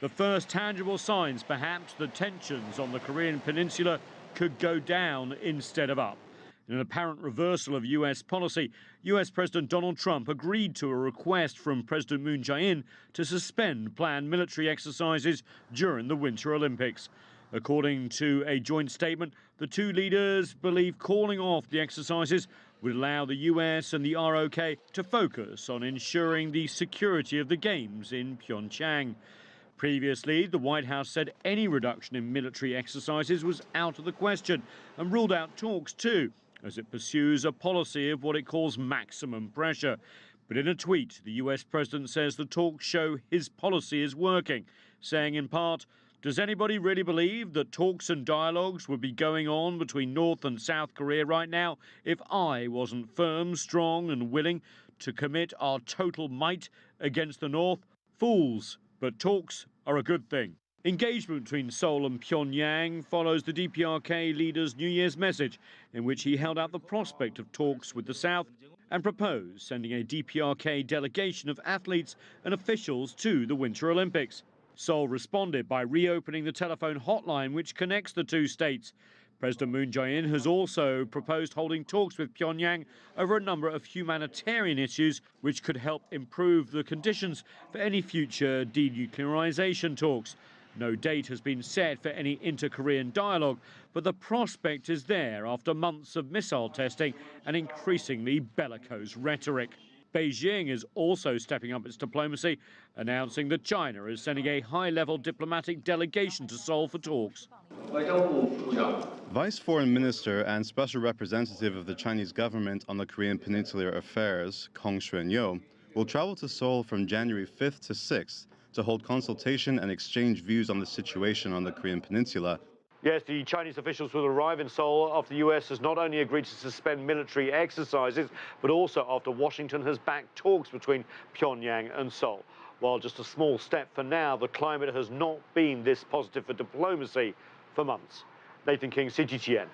The first tangible signs, perhaps, that tensions on the Korean peninsula could go down instead of up. In an apparent reversal of US policy, US President Donald Trump agreed to a request from President Moon Jae-in to suspend planned military exercises during the Winter Olympics. According to a joint statement, the two leaders believe calling off the exercises would allow the US and the ROK to focus on ensuring the security of the Games in Pyeongchang. Previously, the White House said any reduction in military exercises was out of the question and ruled out talks too, as it pursues a policy of what it calls maximum pressure. But in a tweet, the US president says the talks show his policy is working, saying in part, "Does anybody really believe that talks and dialogues would be going on between North and South Korea right now if I wasn't firm, strong and willing to commit our total might against the North? Fools, but talks are a good thing." Engagement between Seoul and Pyongyang follows the DPRK leader's New Year's message, in which he held out the prospect of talks with the South and proposed sending a DPRK delegation of athletes and officials to the Winter Olympics. Seoul responded by reopening the telephone hotline which connects the two states. President Moon Jae-in has also proposed holding talks with Pyongyang over a number of humanitarian issues which could help improve the conditions for any future denuclearization talks. No date has been set for any inter-Korean dialogue, but the prospect is there after months of missile testing and increasingly bellicose rhetoric. Beijing is also stepping up its diplomacy, announcing that China is sending a high-level diplomatic delegation to Seoul for talks. Vice Foreign Minister and Special Representative of the Chinese government on the Korean Peninsular Affairs, Kong Xuan-yo, will travel to Seoul from January 5th to 6th to hold consultation and exchange views on the situation on the Korean Peninsula. Yes, the Chinese officials will arrive in Seoul after the US has not only agreed to suspend military exercises, but also after Washington has backed talks between Pyongyang and Seoul. While just a small step for now, the climate has not been this positive for diplomacy for months. Nathan King, CGTN.